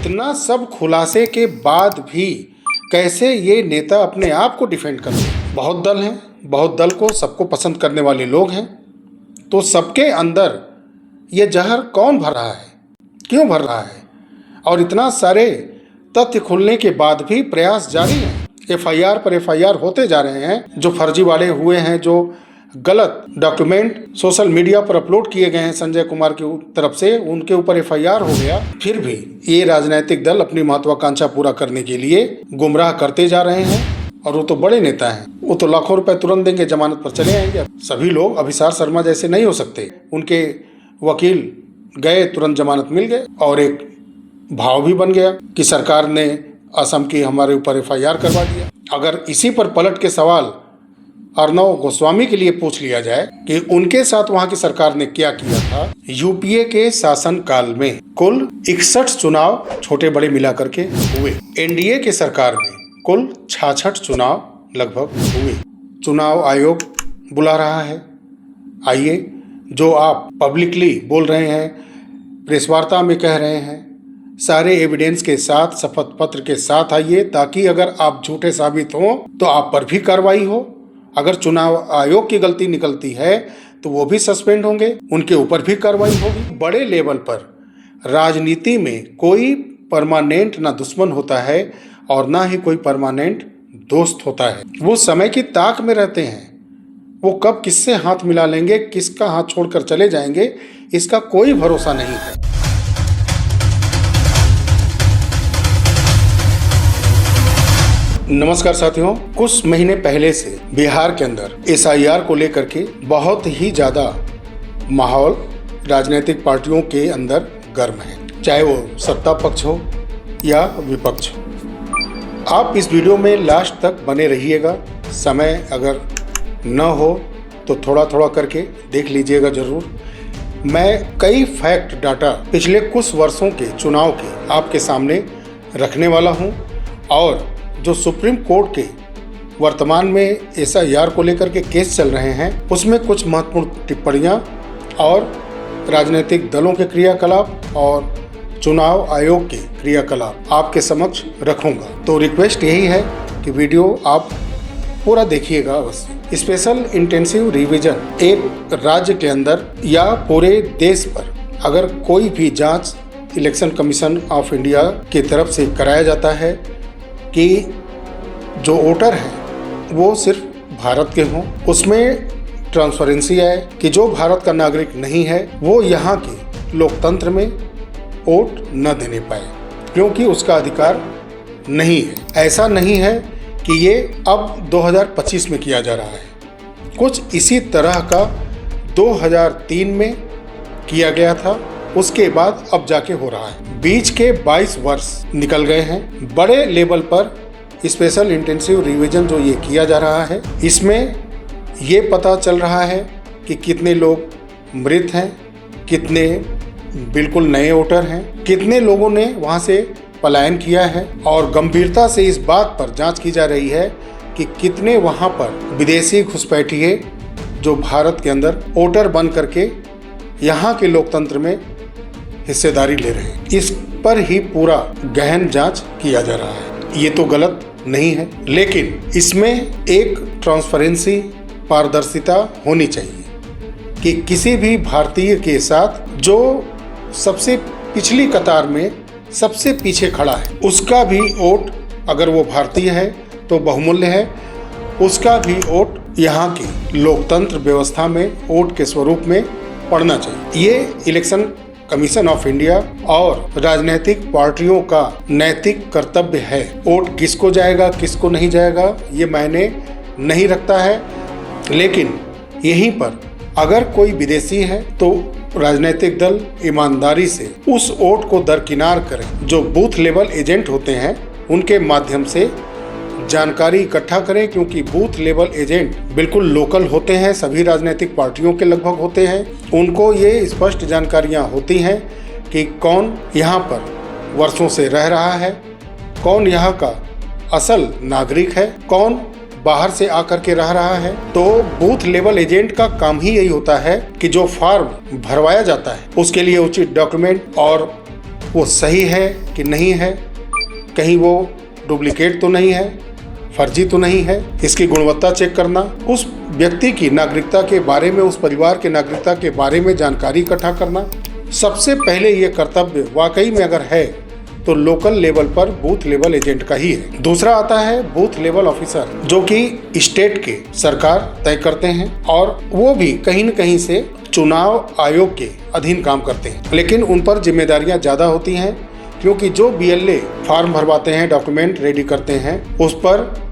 इतना सब खुलासे के बाद भी कैसे ये नेता अपने आप को डिफेंड करते हैं। बहुत दल हैं, बहुत दल को सबको पसंद करने वाले लोग हैं, तो सबके अंदर ये जहर कौन भर रहा है, क्यों भर रहा है? और इतना सारे तथ्य खुलने के बाद भी प्रयास जारी है। एफआईआर पर एफआईआर होते जा रहे हैं। जो फर्जीवाड़े हुए हैं, जो गलत डॉक्यूमेंट सोशल मीडिया पर अपलोड किए गए हैं संजय कुमार की तरफ से, उनके ऊपर एफआईआर हो गया। फिर भी ये राजनीतिक दल अपनी महत्वाकांक्षा पूरा करने के लिए गुमराह करते जा रहे हैं। और वो तो बड़े नेता हैं, वो तो लाखों रुपए तुरंत देंगे, जमानत पर चले आएंगे। सभी लोग अभिसार शर्मा जैसे नहीं हो सकते। उनके वकील गए, तुरंत जमानत मिल गए और एक भाव भी बन गया कि सरकार ने असम की हमारे ऊपर एफआईआर करवा दिया। अगर इसी पर पलट के सवाल अर्णव गोस्वामी के लिए पूछ लिया जाए कि उनके साथ वहां की सरकार ने क्या किया था। यूपीए के शासन काल में कुल 61 चुनाव छोटे बड़े मिलाकर के हुए। एनडीए के सरकार में कुल 66 चुनाव लगभग हुए। चुनाव आयोग बुला रहा है, आइए, जो आप पब्लिकली बोल रहे हैं, प्रेस वार्ता में कह रहे हैं, सारे एविडेंस के साथ, शपथ पत्र के साथ आइए, ताकि अगर आप झूठे साबित हों तो आप पर भी कार्रवाई हो। अगर चुनाव आयोग की गलती निकलती है तो वो भी सस्पेंड होंगे, उनके ऊपर भी कार्रवाई होगी। बड़े लेवल पर राजनीति में कोई परमानेंट ना दुश्मन होता है और ना ही कोई परमानेंट दोस्त होता है। वो समय की ताक में रहते हैं। वो कब किससे हाथ मिला लेंगे, किसका हाथ छोड़कर चले जाएंगे, इसका कोई भरोसा नहीं है। नमस्कार साथियों, कुछ महीने पहले से बिहार के अंदर एसआईआर को लेकर के बहुत ही ज़्यादा माहौल राजनीतिक पार्टियों के अंदर गर्म है, चाहे वो सत्ता पक्ष हो या विपक्ष हो। आप इस वीडियो में लास्ट तक बने रहिएगा। समय अगर न हो तो थोड़ा थोड़ा करके देख लीजिएगा ज़रूर। मैं कई फैक्ट डाटा पिछले कुछ वर्षों के चुनाव के आपके सामने रखने वाला हूं, और जो सुप्रीम कोर्ट के वर्तमान में एसआईआर को लेकर के केस चल रहे हैं, उसमें कुछ महत्वपूर्ण टिप्पणियां और राजनीतिक दलों के क्रियाकलाप और चुनाव आयोग के क्रियाकलाप आपके समक्ष रखूंगा। तो रिक्वेस्ट यही है कि वीडियो आप पूरा देखिएगा अवश्य। स्पेशल इंटेंसिव रिवीजन एक राज्य के अंदर या पूरे देश पर अगर कोई भी जांच इलेक्शन कमीशन ऑफ इंडिया की तरफ से कराया जाता है कि जो वोटर हैं वो सिर्फ भारत के हों, उसमें ट्रांसपेरेंसी आए कि जो भारत का नागरिक नहीं है वो यहाँ के लोकतंत्र में वोट न देने पाए, क्योंकि उसका अधिकार नहीं है। ऐसा नहीं है कि ये अब 2025 में किया जा रहा है। कुछ इसी तरह का 2003 में किया गया था, उसके बाद अब जाके हो रहा है। बीच के 22 वर्ष निकल गए हैं। बड़े लेवल पर स्पेशल इंटेंसिव रिवीजन जो ये किया जा रहा है, इसमें ये पता चल रहा है कि कितने लोग मृत हैं, कितने बिल्कुल नए वोटर हैं, कितने लोगों ने वहाँ से पलायन किया है, और गंभीरता से इस बात पर जांच की जा रही है कि कितने वहाँ पर विदेशी घुसपैठिए जो भारत के अंदर वोटर बन करके यहाँ के लोकतंत्र में हिस्सेदारी ले रहे हैं। इस पर ही पूरा गहन जांच किया जा रहा है। ये तो गलत नहीं है, लेकिन इसमें एक ट्रांसपेरेंसी, पारदर्शिता होनी चाहिए कि किसी भी भारतीय के साथ जो सबसे पिछली कतार में सबसे पीछे खड़ा है, उसका भी वोट, अगर वो भारतीय है तो बहुमूल्य है, उसका भी वोट यहाँ की लोकतंत्र व्यवस्था में वोट के स्वरूप में पड़ना चाहिए। ये इलेक्शन कमीशन ऑफ इंडिया और राजनीतिक पार्टियों का नैतिक कर्तव्य है। वोट किसको जाएगा, किसको नहीं जाएगा, ये मायने नहीं रखता है, लेकिन यहीं पर अगर कोई विदेशी है तो राजनीतिक दल ईमानदारी से उस वोट को दरकिनार करें। जो बूथ लेवल एजेंट होते हैं उनके माध्यम से जानकारी इकट्ठा करें, क्योंकि बूथ लेवल एजेंट बिल्कुल लोकल होते हैं, सभी राजनीतिक पार्टियों के लगभग होते हैं। उनको ये स्पष्ट जानकारियां होती हैं कि कौन यहाँ पर वर्षों से रह रहा है, कौन यहाँ का असल नागरिक है, कौन बाहर से आकर के रह रहा है। तो बूथ लेवल एजेंट का काम ही यही होता है कि जो फॉर्म भरवाया जाता है उसके लिए उचित डॉक्यूमेंट और वो सही है कि नहीं है, कहीं वो डुप्लीकेट तो नहीं है, फर्जी तो नहीं है, इसकी गुणवत्ता चेक करना, उस व्यक्ति की नागरिकता के बारे में, उस परिवार के नागरिकता के बारे में जानकारी इकट्ठा करना। सबसे पहले ये कर्तव्य वाकई में अगर है तो लोकल लेवल पर बूथ लेवल एजेंट का ही है। दूसरा आता है बूथ लेवल ऑफिसर, जो कि स्टेट के सरकार तय करते हैं और वो भी कहीं न कहीं से चुनाव आयोग के अधीन काम करते हैं, लेकिन उन पर जिम्मेदारियां ज़्यादा होती हैं क्योंकि जो BLA फॉर्म भरवाते हैं, डॉक्यूमेंट रेडी करते हैं, उस पर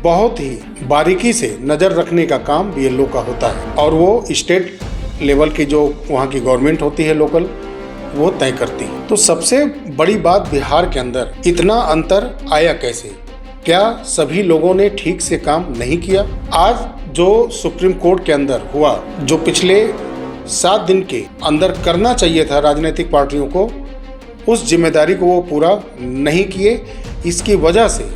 बहुत ही बारीकी से नज़र रखने का काम BLO का होता है और वो स्टेट लेवल की जो वहाँ की गवर्नमेंट होती है लोकल, वो तय करती है। तो सबसे बड़ी बात, बिहार के अंदर इतना अंतर आया कैसे? क्या सभी लोगों ने ठीक से काम नहीं किया? आज जो सुप्रीम कोर्ट के अंदर हुआ, जो पिछले 7 दिन के अंदर करना चाहिए था राजनीतिक पार्टियों को, उस जिम्मेदारी को वो पूरा नहीं किए। इसकी वजह से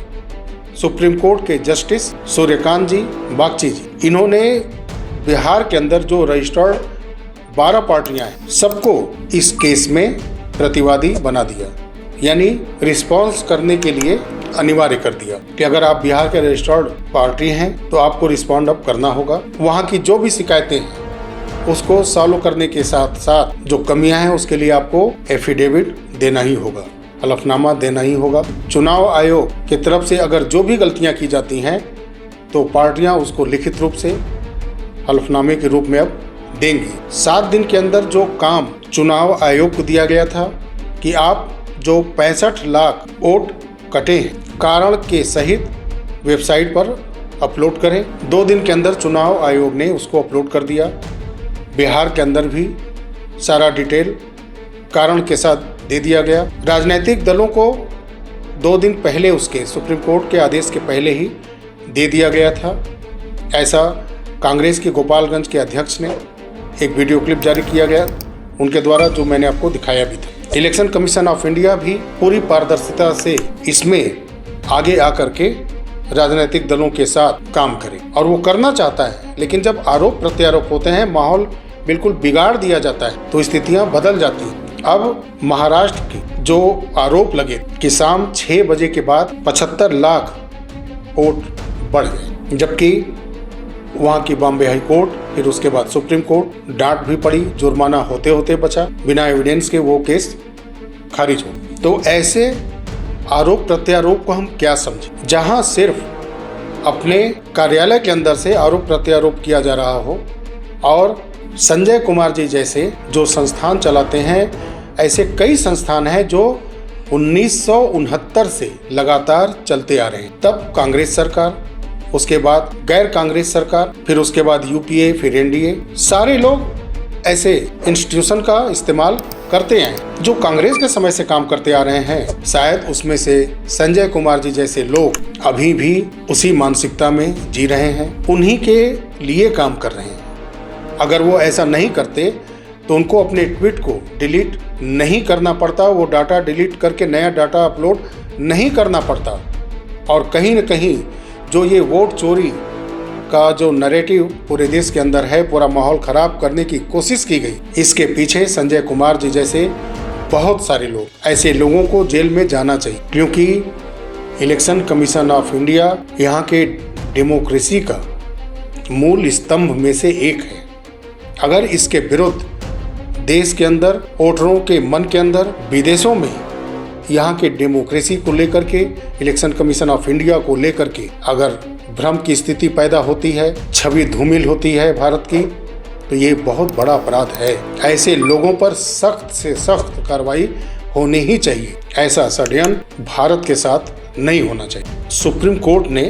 सुप्रीम कोर्ट के जस्टिस सूर्यकांत जी, बागची जी, इन्होंने बिहार के अंदर जो रजिस्टर्ड 12 पार्टियां हैं, सबको इस केस में प्रतिवादी बना दिया, यानी रिस्पॉन्स करने के लिए अनिवार्य कर दिया कि अगर आप बिहार के रजिस्टर्ड पार्टी हैं तो आपको रिस्पॉन्ड अप करना होगा। वहाँ की जो भी शिकायतें हैं उसको सॉल्व करने के साथ साथ जो कमियां हैं उसके लिए आपको एफिडेविट देना ही होगा, हलफनामा देना ही होगा। चुनाव आयोग की तरफ से अगर जो भी गलतियां की जाती हैं तो पार्टियां उसको लिखित रूप से हलफनामे के रूप में अब देंगी। 7 दिन के अंदर जो काम चुनाव आयोग को दिया गया था कि आप जो 65 लाख वोट कटे हैं, कारण के सहित वेबसाइट पर अपलोड करें। 2 दिन के अंदर चुनाव आयोग ने उसको अपलोड कर दिया। बिहार के अंदर भी सारा डिटेल कारण के साथ दे दिया गया। राजनीतिक दलों को 2 दिन पहले उसके सुप्रीम कोर्ट के आदेश के पहले ही दे दिया गया था। ऐसा कांग्रेस के गोपालगंज के अध्यक्ष ने एक वीडियो क्लिप जारी किया गया उनके द्वारा, जो मैंने आपको दिखाया भी था। इलेक्शन कमीशन ऑफ इंडिया भी पूरी पारदर्शिता से इसमें आगे आकर के राजनीतिक दलों के साथ काम करे और वो करना चाहता है, लेकिन जब आरोप प्रत्यारोप होते हैं, माहौल बिल्कुल बिगाड़ दिया जाता है तो स्थितियां बदल जाती हैं। अब महाराष्ट्र के जो आरोप लगे कि शाम 6 बजे के बाद 75 लाख वोट बढ़ गए, जबकि वहाँ की बॉम्बे हाई कोर्ट, फिर उसके बाद सुप्रीम कोर्ट, डांट भी पड़ी, जुर्माना होते होते बचा, बिना एविडेंस के वो केस खारिज हो। तो ऐसे आरोप प्रत्यारोप को हम क्या समझें, जहां सिर्फ अपने कार्यालय के अंदर से आरोप प्रत्यारोप किया जा रहा हो और संजय कुमार जी जैसे जो संस्थान चलाते हैं, ऐसे कई संस्थान हैं जो 1969 से लगातार चलते आ रहे हैं। तब कांग्रेस सरकार, उसके बाद गैर कांग्रेस सरकार, फिर उसके बाद UPA, फिर NDA, सारे लोग ऐसे इंस्टीट्यूशन का इस्तेमाल करते हैं जो कांग्रेस के समय से काम करते आ रहे हैं। शायद उसमें से संजय कुमार जी जैसे लोग अभी भी उसी मानसिकता में जी रहे हैं, उन्हीं के लिए काम कर रहे हैं। अगर वो ऐसा नहीं करते तो उनको अपने ट्वीट को डिलीट नहीं करना पड़ता, वो डाटा डिलीट करके नया डाटा अपलोड नहीं करना पड़ता। और कहीं न कहीं जो ये वोट चोरी का जो नैरेटिव पूरे देश के अंदर है, पूरा माहौल खराब करने की कोशिश की गई, इसके पीछे संजय कुमार जी जैसे बहुत सारे लोग, ऐसे लोगों को जेल में जाना चाहिए, क्योंकि इलेक्शन कमीशन ऑफ इंडिया यहाँ के डेमोक्रेसी का मूल स्तंभ में से एक है। अगर इसके विरुद्ध देश के अंदर, वोटरों के मन के अंदर, विदेशों में यहाँ के डेमोक्रेसी को लेकर के, इलेक्शन कमीशन ऑफ इंडिया को लेकर के अगर भ्रम की स्थिति पैदा होती है, छवि धूमिल होती है भारत की, तो ये बहुत बड़ा अपराध है। ऐसे लोगों पर सख्त से सख्त कार्रवाई होनी ही चाहिए। ऐसा षड्यंत्र भारत के साथ नहीं होना चाहिए। सुप्रीम कोर्ट ने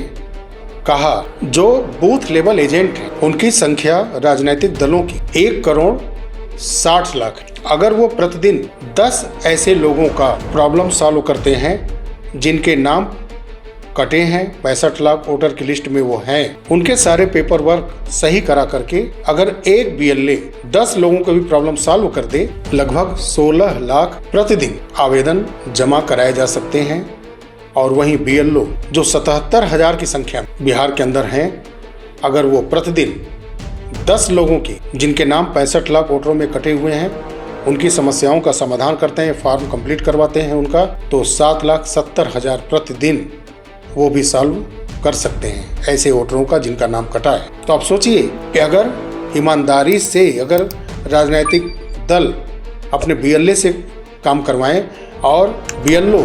कहा जो बूथ लेवल एजेंट हैं उनकी संख्या राजनीतिक दलों की 1,60,00,000। अगर वो प्रतिदिन 10 ऐसे लोगों का प्रॉब्लम सॉल्व करते हैं जिनके नाम कटे हैं, 65 लाख वोटर की लिस्ट में वो हैं, उनके सारे पेपर वर्क सही करा करके अगर एक BLA 10 लोगों को भी प्रॉब्लम सॉल्व कर दे, लगभग 16 लाख प्रतिदिन आवेदन जमा कराए जा सकते हैं। और वहीं BLO जो 77,000 की संख्या बिहार के अंदर हैं, अगर वो प्रतिदिन 10 लोगों की जिनके नाम 65 लाख वोटरों में कटे हुए हैं उनकी समस्याओं का समाधान करते हैं, फॉर्म कंप्लीट करवाते हैं उनका, तो 7,70,000 प्रतिदिन वो भी सॉल्व कर सकते हैं ऐसे वोटरों का जिनका नाम कटा है। तो आप सोचिए कि अगर ईमानदारी से अगर राजनीतिक दल अपने BLA से काम करवाएं और BLO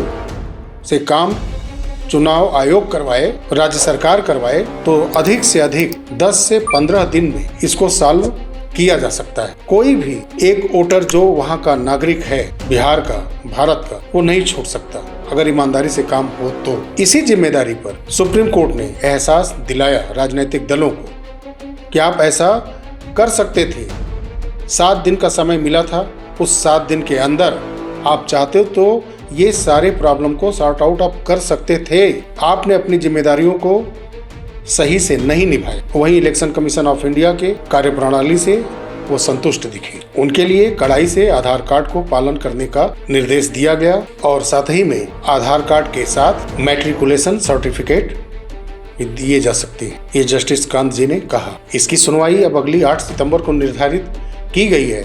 से काम चुनाव आयोग करवाए, राज्य सरकार करवाए, तो अधिक से अधिक 10 से 15 दिन में इसको सॉल्व किया जा सकता है। कोई भी एक वोटर जो वहाँ का नागरिक है, बिहार का, भारत का, वो नहीं छोड़ सकता अगर ईमानदारी से काम हो तो। इसी जिम्मेदारी पर सुप्रीम कोर्ट ने एहसास दिलाया राजनीतिक दलों को कि आप ऐसा कर सकते थे। 7 दिन का समय मिला था, उस 7 दिन के अंदर आप चाहते तो ये सारे प्रॉब्लम को सॉर्ट आउट आप कर सकते थे। आपने अपनी जिम्मेदारियों को सही से नहीं निभाए। वहीं इलेक्शन कमीशन ऑफ इंडिया के कार्यप्रणाली से वो संतुष्ट दिखे। उनके लिए कड़ाई से आधार कार्ड को पालन करने का निर्देश दिया गया और साथ ही में आधार कार्ड के साथ मैट्रिकुलेशन सर्टिफिकेट दिए जा सकते हैं, ये जस्टिस कांत जी ने कहा। इसकी सुनवाई अब अगली 8 सितंबर को निर्धारित की गई है।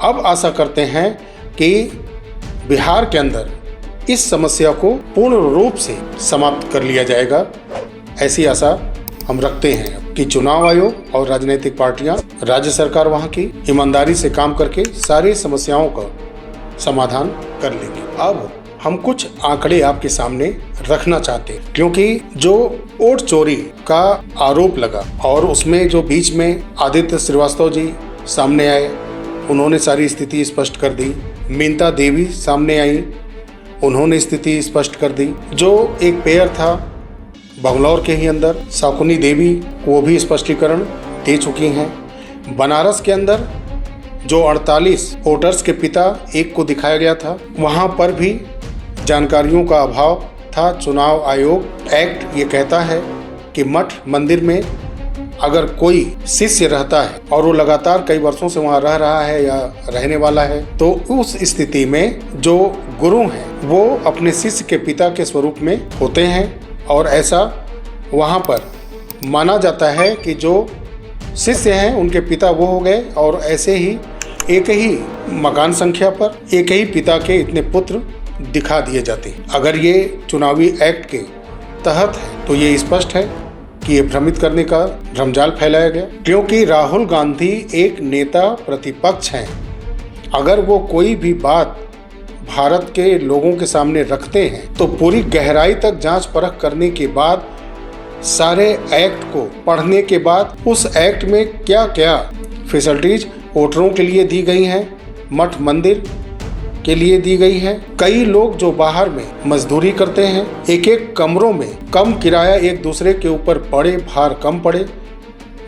अब आशा करते हैं कि बिहार के अंदर इस समस्या को पूर्ण रूप से समाप्त कर लिया जाएगा, ऐसी आशा हम रखते हैं कि चुनाव आयोग और राजनीतिक पार्टियां, राज्य सरकार वहां की ईमानदारी से काम करके सारी समस्याओं का समाधान कर लेंगे। अब हम कुछ आंकड़े आपके सामने रखना चाहते हैं, क्योंकि जो वोट चोरी का आरोप लगा और उसमें जो बीच में आदित्य श्रीवास्तव जी सामने आए, उन्होंने सारी स्थिति स्पष्ट कर दी। मीनता देवी सामने आई, उन्होंने स्थिति स्पष्ट कर दी। जो एक पेयर था बंगलौर के ही अंदर, शाकुनी देवी, वो भी स्पष्टीकरण दे चुकी हैं। बनारस के अंदर जो 48 वोटर्स के पिता एक को दिखाया गया था, वहाँ पर भी जानकारियों का अभाव था। चुनाव आयोग एक्ट ये कहता है कि मठ मंदिर में अगर कोई शिष्य रहता है और वो लगातार कई वर्षों से वहाँ रह रहा है या रहने वाला है, तो उस स्थिति में जो गुरु हैं वो अपने शिष्य के पिता के स्वरूप में होते हैं और ऐसा वहाँ पर माना जाता है कि जो शिष्य हैं उनके पिता वो हो गए और ऐसे ही एक ही मकान संख्या पर एक ही पिता के इतने पुत्र दिखा दिए जाते हैं। अगर ये चुनावी एक्ट के तहत है तो ये स्पष्ट है कि ये भ्रमित करने का भ्रमजाल फैलाया गया, क्योंकि राहुल गांधी एक नेता प्रतिपक्ष हैं। अगर वो कोई भी बात भारत के लोगों के सामने रखते हैं तो पूरी गहराई तक जांच परख करने के बाद, सारे एक्ट को पढ़ने के बाद, उस एक्ट में क्या क्या फैसिलिटीज वोटरों के लिए दी गई हैं, मठ मंदिर के लिए दी गई है। कई लोग जो बाहर में मजदूरी करते हैं, एक एक कमरों में कम किराया एक दूसरे के ऊपर पड़े, भार कम पड़े,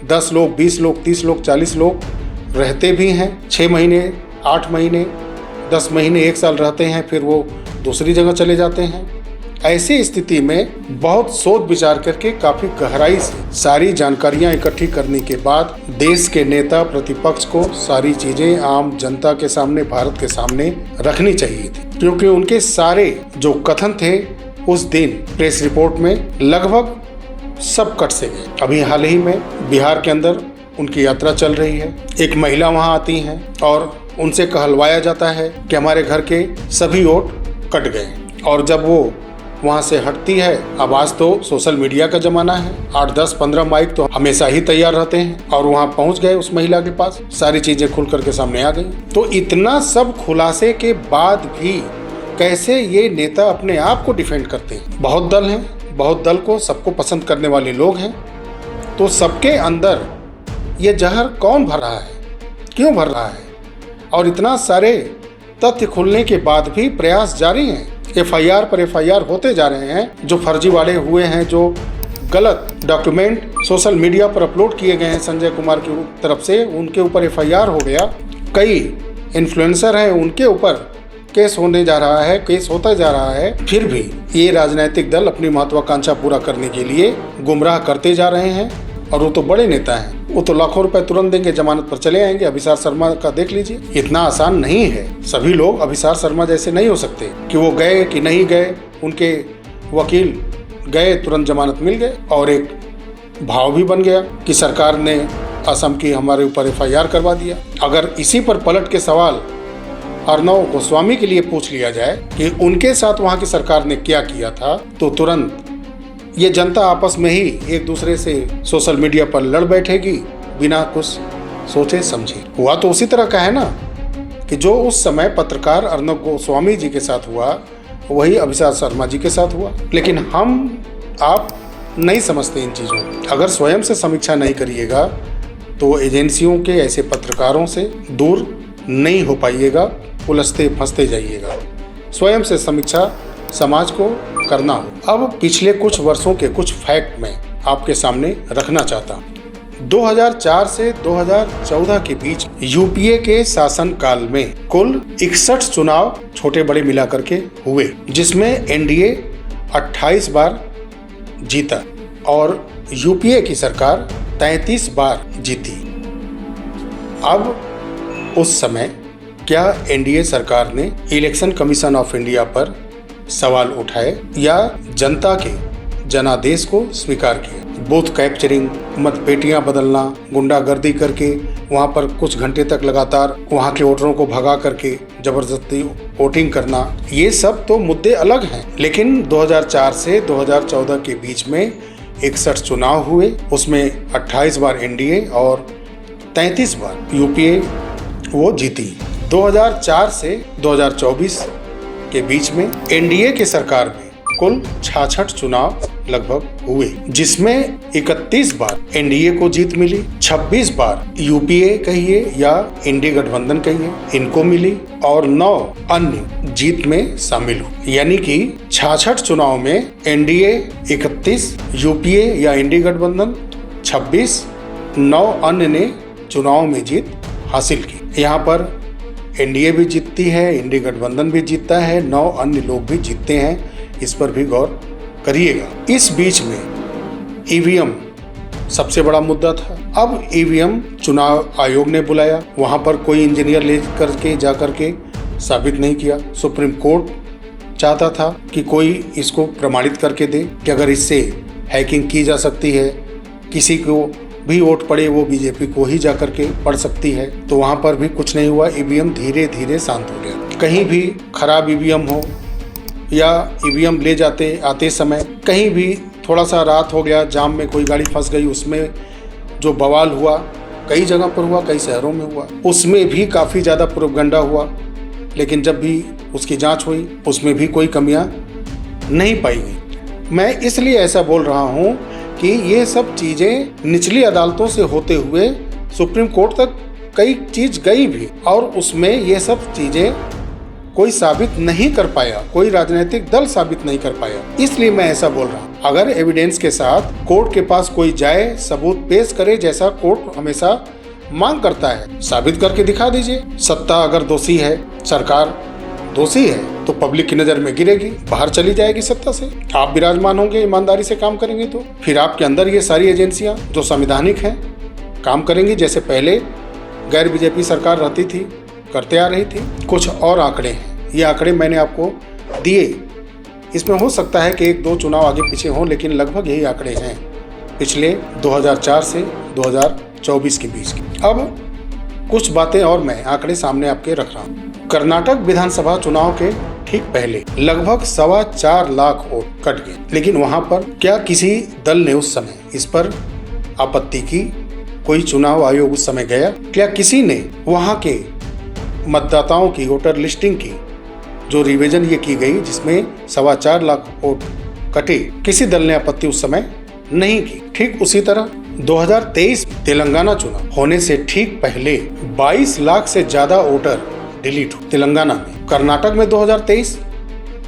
10 लोग, 20 लोग, 30 लोग, 40 लोग रहते भी हैं। 6 महीने, 8 महीने, 10 महीने, 1 साल रहते हैं, फिर वो दूसरी जगह चले जाते हैं। ऐसी स्थिति में बहुत सोच विचार करके काफी गहराई से सारी जानकारियां इकट्ठी करने के बाद देश के नेता प्रतिपक्ष को सारी चीजें आम जनता के सामने, भारत के सामने रखनी चाहिए थी, क्योंकि उनके सारे जो कथन थे उस दिन प्रेस रिपोर्ट में लगभग सब कट से गए। अभी हाल ही में बिहार के अंदर उनकी यात्रा चल रही है। एक महिला वहां आती हैं और उनसे कहलवाया जाता है कि हमारे घर के सभी वोट कट गए, और जब वो वहाँ से हटती है, अब आज तो सोशल मीडिया का जमाना है, 8, 10, 15 माइक तो हमेशा ही तैयार रहते हैं, और वहाँ पहुँच गए उस महिला के पास, सारी चीजें खुल करके सामने आ गई। तो इतना सब खुलासे के बाद भी कैसे ये नेता अपने आप को डिफेंड करते हैं? बहुत दल हैं, बहुत दल को सबको पसंद करने वाले लोग हैं, तो सबके अंदर ये जहर कौन भर रहा है, क्यों भर रहा है? और इतना सारे तथ्य खुलने के बाद भी प्रयास जारी हैं। FIR पर FIR होते जा रहे हैं। जो फर्जीवाड़े हुए हैं, जो गलत डॉक्यूमेंट सोशल मीडिया पर अपलोड किए गए हैं संजय कुमार की तरफ से, उनके ऊपर FIR हो गया। कई इन्फ्लुएंसर हैं, उनके ऊपर केस होने जा रहा है, केस होता जा रहा है। फिर भी ये राजनीतिक दल अपनी महत्वाकांक्षा पूरा करने के लिए गुमराह करते जा रहे हैं। और वो तो बड़े नेता हैं, वो तो लाखों रुपए तुरंत देंगे, जमानत पर चले आएंगे। अभिसार शर्मा का देख लीजिए, इतना आसान नहीं है। सभी लोग अभिसार शर्मा जैसे नहीं हो सकते कि वो गए कि नहीं गए, उनके वकील गए, तुरंत जमानत मिल गए, और एक भाव भी बन गया कि सरकार ने असम की हमारे ऊपर FIR करवा दिया। अगर इसी पर पलट के सवाल अर्नब गोस्वामी के लिए पूछ लिया जाए कि उनके साथ वहां की सरकार ने क्या किया था, तो तुरंत ये जनता आपस में ही एक दूसरे से सोशल मीडिया पर लड़ बैठेगी बिना कुछ सोचे समझे। हुआ तो उसी तरह का है ना कि जो उस समय पत्रकार अर्नब गोस्वामी जी के साथ हुआ वही अभिषेक शर्मा जी के साथ हुआ। लेकिन हम आप नहीं समझते इन चीज़ों को। अगर स्वयं से समीक्षा नहीं करिएगा तो एजेंसियों के ऐसे पत्रकारों से दूर नहीं हो पाइएगा, उलझते फंसते जाइएगा। स्वयं से समीक्षा समाज को करना हो। अब पिछले कुछ वर्षों के कुछ फैक्ट मैं आपके सामने रखना चाहता हूँ। 2004 से 2014 के बीच यूपीए के शासन काल में कुल 61 चुनाव छोटे बड़े मिलाकर के हुए, जिसमें एनडीए 28 बार जीता और यूपीए की सरकार 33 बार जीती। अब उस समय क्या एनडीए सरकार ने इलेक्शन कमीशन ऑफ इंडिया पर सवाल उठाए या जनता के जनादेश को स्वीकार किया? बूथ कैप्चरिंग, मतपेटियां बदलना, गुंडागर्दी करके वहां पर कुछ घंटे तक लगातार वहां के वोटरों को भगा करके जबरदस्ती वोटिंग करना, ये सब तो मुद्दे अलग हैं। लेकिन 2004 से 2014 के बीच में 61 चुनाव हुए, उसमें 28 बार एनडीए और 33 बार यूपीए वो जीती। 2004 से 2024 के बीच में एनडीए की सरकार में कुल 66 चुनाव लगभग हुए, जिसमें 31 बार एनडीए को जीत मिली, 26 बार यूपीए कहिए या इंडी गठबंधन कहिए इनको मिली और 9 अन्य जीत में शामिल हुए। यानी कि 66 चुनाव में एनडीए 31, यूपीए या इंडी गठबंधन 26, 9 अन्य ने चुनाव में जीत हासिल की। यहाँ पर एनडीए भी जीतती है, इंडी गठबंधन भी जीतता है, 9 अन्य लोग भी जीतते हैं, इस पर भी गौर करिएगा। इस बीच में ईवीएम सबसे बड़ा मुद्दा था। अब ईवीएम चुनाव आयोग ने बुलाया, वहां पर कोई इंजीनियर ले करके जा करके साबित नहीं किया। सुप्रीम कोर्ट चाहता था कि कोई इसको प्रमाणित करके दे कि अगर इससे हैकिंग की जा सकती है, किसी को भी वोट पड़े वो बीजेपी को ही जा करके पड़ सकती है, तो वहां पर भी कुछ नहीं हुआ। ईवीएम धीरे धीरे शांत हो गया। कहीं भी खराब ईवीएम हो या ईवीएम ले जाते आते समय कहीं भी थोड़ा सा रात हो गया, जाम में कोई गाड़ी फंस गई, उसमें जो बवाल हुआ कई जगह पर हुआ, कई शहरों में हुआ, उसमें भी काफ़ी ज़्यादा प्रोपगंडा हुआ। लेकिन जब भी उसकी जांच हुई उसमें भी कोई कमियां नहीं पाई गई। मैं इसलिए ऐसा बोल रहा हूं कि ये सब चीज़ें निचली अदालतों से होते हुए सुप्रीम कोर्ट तक कई चीज़ गई भी, और उसमें ये सब चीज़ें कोई साबित नहीं कर पाया, कोई राजनीतिक दल साबित नहीं कर पाया। इसलिए मैं ऐसा बोल रहा हूँ, अगर एविडेंस के साथ कोर्ट के पास कोई जाए, सबूत पेश करे, जैसा कोर्ट हमेशा मांग करता है, साबित करके दिखा दीजिए। सत्ता अगर दोषी है, सरकार दोषी है, तो पब्लिक की नज़र में गिरेगी, बाहर चली जाएगी सत्ता से। आप विराजमान होंगे, ईमानदारी से काम करेंगे तो फिर आपके अंदर ये सारी एजेंसियाँ जो संवैधानिक हैं काम करेंगी, जैसे पहले गैर बीजेपी सरकार रहती थी, करते आ रही थी। कुछ और आंकड़े हैं, ये आंकड़े मैंने आपको दिए, इसमें हो सकता है कि 1-2 चुनाव आगे पीछे हों, लेकिन लगभग यही आंकड़े हैं पिछले 2004 से 2024 के बीच की। अब कुछ बातें और मैं आंकड़े सामने आपके रख रहा हूँ। कर्नाटक विधानसभा चुनाव के ठीक पहले लगभग 4.25 लाख वोट कट गए, लेकिन वहां पर क्या किसी दल ने उस समय इस पर आपत्ति की? कोई चुनाव आयोग उस समय गया? क्या किसी ने वहां के मतदाताओं की वोटर लिस्टिंग की, जो रिवीजन ये की गई जिसमें 4.25 लाख वोट कटे, किसी दल ने आपत्ति उस समय नहीं की? ठीक उसी तरह 2023 तेलंगाना चुनाव होने से ठीक पहले 22 लाख से ज्यादा वोटर डिलीट हुए तेलंगाना में। कर्नाटक में 2023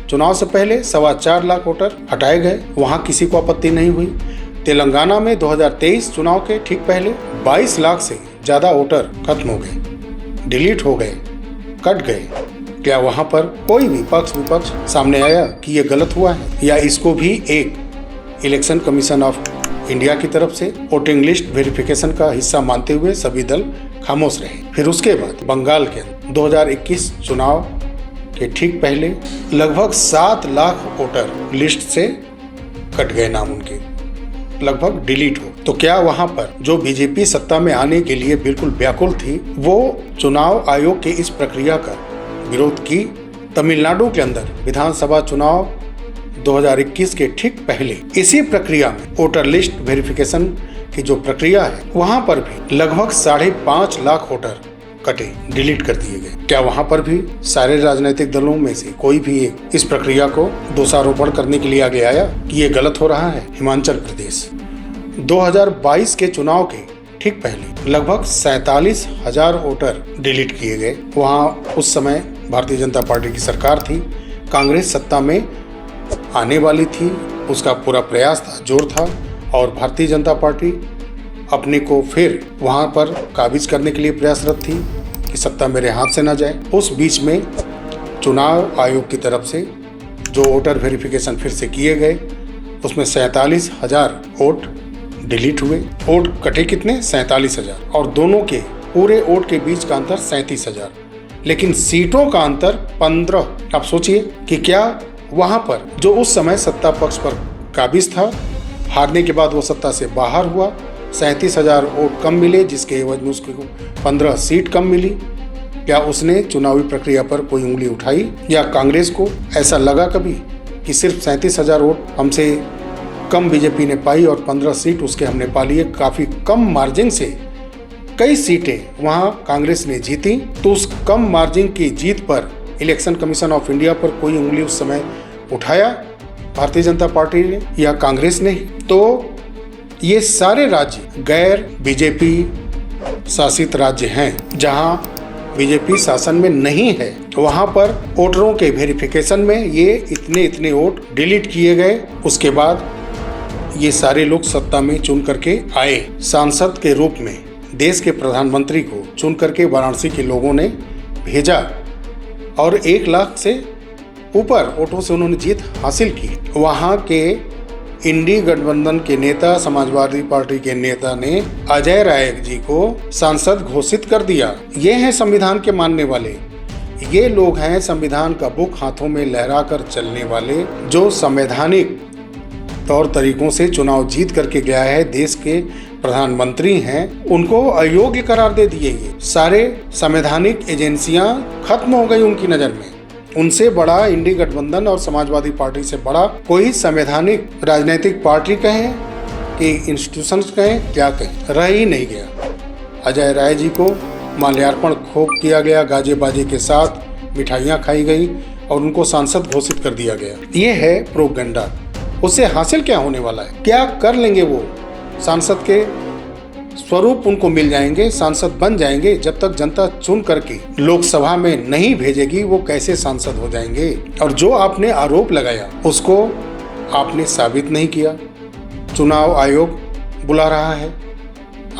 चुनाव से पहले 4.25 लाख वोटर हटाए गए, वहां किसी को आपत्ति नहीं हुई। तेलंगाना में 2023 चुनाव के ठीक पहले 22 लाख से ज्यादा वोटर खत्म हो गए, डिलीट हो गए, कट गए। क्या वहां पर कोई भी पक्ष विपक्ष सामने आया कि ये गलत हुआ है, या इसको भी एक इलेक्शन कमीशन ऑफ इंडिया की तरफ से वोटिंग लिस्ट वेरिफिकेशन का हिस्सा मानते हुए सभी दल खामोश रहे? फिर उसके बाद बंगाल के 2021 चुनाव के ठीक पहले लगभग 7 लाख वोटर लिस्ट से कट गए, नाम उनके लगभग डिलीट हो। तो क्या वहां पर जो बीजेपी सत्ता में आने के लिए बिल्कुल व्याकुल थी, वो चुनाव आयोग के इस प्रक्रिया का विरोध की। तमिलनाडु के अंदर विधानसभा चुनाव 2021 के ठीक पहले इसी प्रक्रिया में वोटर लिस्ट वेरिफिकेशन की जो प्रक्रिया है, वहां पर भी लगभग 5.5 लाख वोटर कटे, डिलीट कर दिए गए। क्या वहां पर भी सारे राजनीतिक दलों में से कोई भी एक इस प्रक्रिया को दोषारोपण करने के लिए आगे आया कि ये गलत हो रहा है? हिमाचल प्रदेश 2022 के चुनाव के ठीक पहले लगभग 47,000 वोटर डिलीट किए गए। वहां उस समय भारतीय जनता पार्टी की सरकार थी, कांग्रेस सत्ता में आने वाली थी, उसका पूरा प्रयास था, जोर था, और भारतीय जनता पार्टी अपने को फिर वहां पर काबिज करने के लिए प्रयासरत थी कि सत्ता मेरे हाथ से ना जाए। उस बीच में चुनाव आयोग की तरफ से जो वोटर वेरिफिकेशन फिर से किए गए, उसमें 47,000 वोट डिलीट हुए। वोट कटे कितने? 47,000, और दोनों के पूरे वोट के बीच का अंतर 37,000, लेकिन सीटों का अंतर 15। आप सोचिए कि क्या वहां पर जो उस समय सत्ता पक्ष पर काबिज था, हारने के बाद वो सत्ता से बाहर हुआ, 37,000 वोट कम मिले, जिसके एवज में उसको 15 सीट कम मिली। क्या उसने चुनावी प्रक्रिया पर कोई उंगली उठाई? या कांग्रेस को ऐसा लगा कभी कि सिर्फ 37,000 वोट हमसे कम बीजेपी ने पाई और 15 सीट उसके हमने पा लिए? काफ़ी कम मार्जिन से कई सीटें वहां कांग्रेस ने जीती। तो उस कम मार्जिन की जीत पर इलेक्शन कमीशन ऑफ इंडिया पर कोई उंगली उस समय उठाया भारतीय जनता पार्टी ने या कांग्रेस ने? तो ये सारे राज्य गैर बीजेपी शासित राज्य हैं। जहां बीजेपी शासन में नहीं है, वहां पर वोटरों के वेरिफिकेशन में ये इतने वोट डिलीट किए गए। उसके बाद ये सारे लोग सत्ता में चुन करके आए, सांसद के रूप में देश के प्रधानमंत्री को चुन करके वाराणसी के लोगों ने भेजा, और 1 लाख से ऊपर वोटों से उन्होंने जीत हासिल की। वहां के इंडी गठबंधन के नेता, समाजवादी पार्टी के नेता ने अजय राय जी को सांसद घोषित कर दिया। ये हैं संविधान के मानने वाले, ये लोग हैं संविधान का बुक हाथों में लहराकर चलने वाले, जो संवैधानिक तौर तरीकों से चुनाव जीत करके गया है, देश के प्रधानमंत्री हैं, उनको अयोग्य करार दे दिए। ये सारे संवैधानिक एजेंसियां खत्म हो गई उनकी नजर में। उनसे बड़ा इंडी गठबंधन और समाजवादी पार्टी से बड़ा कोई संवैधानिक राजनीतिक पार्टी कहें कि इंस्टीट्यूशंस कहें, क्या कहें, रह ही नहीं गया। अजय राय जी को माल्यार्पण खूब किया गया, गाजे बाजे के साथ मिठाइयाँ खाई गई और उनको सांसद घोषित कर दिया गया। ये है प्रोपेगेंडा। उससे हासिल क्या होने वाला है? क्या कर लेंगे वो? सांसद के स्वरूप उनको मिल जाएंगे, सांसद बन जाएंगे। जब तक जनता चुन करके लोकसभा में नहीं भेजेगी, वो कैसे सांसद हो जाएंगे? और जो आपने आरोप लगाया उसको आपने साबित नहीं किया। चुनाव आयोग बुला रहा है,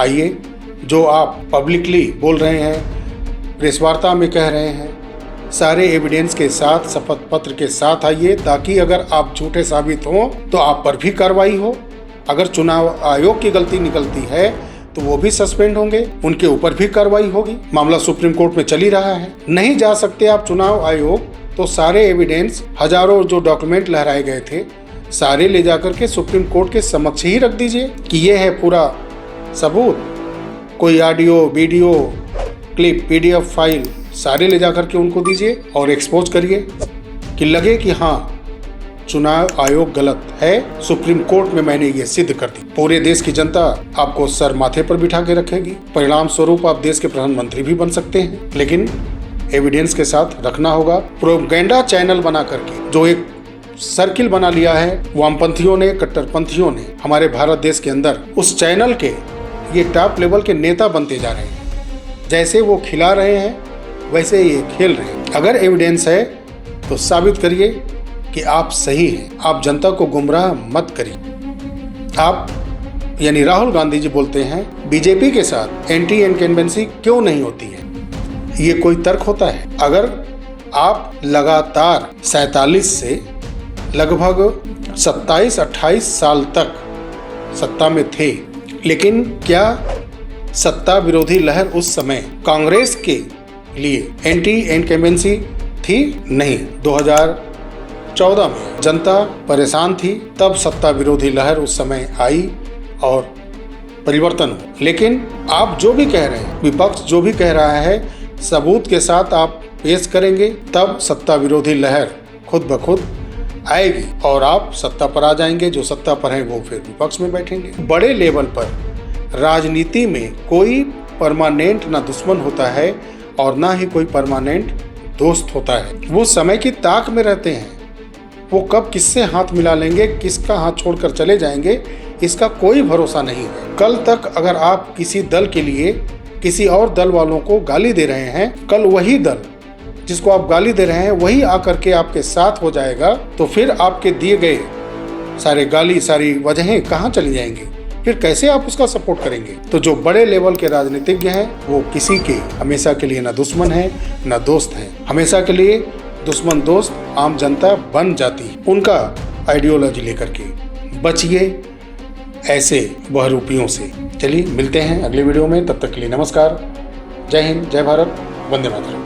आइए। जो आप पब्लिकली बोल रहे हैं, प्रेस वार्ता में कह रहे हैं, सारे एविडेंस के साथ, शपथ पत्र के साथ आइए, ताकि अगर आप झूठे साबित हों तो आप पर भी कार्रवाई हो। अगर चुनाव आयोग की गलती निकलती है तो वो भी सस्पेंड होंगे, उनके ऊपर भी कार्रवाई होगी। मामला सुप्रीम कोर्ट में चल ही रहा है। नहीं जा सकते आप चुनाव आयोग, तो सारे एविडेंस, हजारों जो डॉक्यूमेंट लहराए गए थे, सारे ले जाकर के सुप्रीम कोर्ट के समक्ष ही रख दीजिए कि ये है पूरा सबूत। कोई audio, video clip, PDF file सारे ले जाकर के उनको दीजिए और एक्सपोज करिए कि लगे कि हाँ, चुनाव आयोग गलत है, सुप्रीम कोर्ट में मैंने ये सिद्ध कर दी। पूरे देश की जनता आपको सर माथे पर बिठा के रखेगी। परिणाम स्वरूप आप देश के प्रधानमंत्री भी बन सकते हैं, लेकिन एविडेंस के साथ रखना होगा। प्रोपेगेंडा चैनल बना करके जो एक सर्किल बना लिया है वामपंथियों ने, कट्टरपंथियों ने हमारे भारत देश के अंदर, उस चैनल के ये टॉप लेवल के नेता बनते जा रहे हैं। जैसे वो खिला रहे हैं वैसे ये खेल रहे हैं। अगर एविडेंस है तो साबित करिए कि आप सही हैं। आप जनता को गुमराह मत करिए। आप यानी राहुल गांधी जी बोलते हैं बीजेपी के साथ एंटी इनकम्बेंसी क्यों नहीं होती है? ये कोई तर्क होता है? अगर आप लगातार 47 से लगभग 27-28 साल तक सत्ता में थे, लेकिन क्या सत्ता विरोधी लहर उस समय कांग्रेस के लिए एंटी इनकम्बेंसी थी? नहीं। 2014 में जनता परेशान थी, तब सत्ता विरोधी लहर उस समय आई और परिवर्तन हो। लेकिन आप जो भी कह रहे हैं, विपक्ष जो भी कह रहा है, सबूत के साथ आप फेस करेंगे तब सत्ता विरोधी लहर खुद ब खुद आएगी और आप सत्ता पर आ जाएंगे। जो सत्ता पर है वो फिर विपक्ष में बैठेंगे। बड़े लेवल पर राजनीति में कोई परमानेंट ना दुश्मन होता है और ना ही कोई परमानेंट दोस्त होता है। वो समय की ताक में रहते हैं। वो कब किससे हाथ मिला लेंगे, किसका हाथ छोड़कर चले जाएंगे, इसका कोई भरोसा नहीं है। कल तक अगर आप किसी दल के लिए किसी और दल वालों को गाली दे रहे हैं, कल वही दल जिसको आप गाली दे रहे हैं वही आकर के आपके साथ हो जाएगा, तो फिर आपके दिए गए सारे गाली, सारी वजहें कहाँ चली जाएंगी? फिर कैसे आप उसका सपोर्ट करेंगे? तो जो बड़े लेवल के राजनीतिज्ञ हैं वो किसी के हमेशा के लिए ना दुश्मन है ना दोस्त है। हमेशा के लिए दुश्मन दोस्त आम जनता बन जाती है उनका आइडियोलॉजी लेकर के। बचिए ऐसे बहरूपियों से। चलिए मिलते हैं अगले वीडियो में, तब तक के लिए नमस्कार। जय हिंद, जय भारत, वंदे मातरम।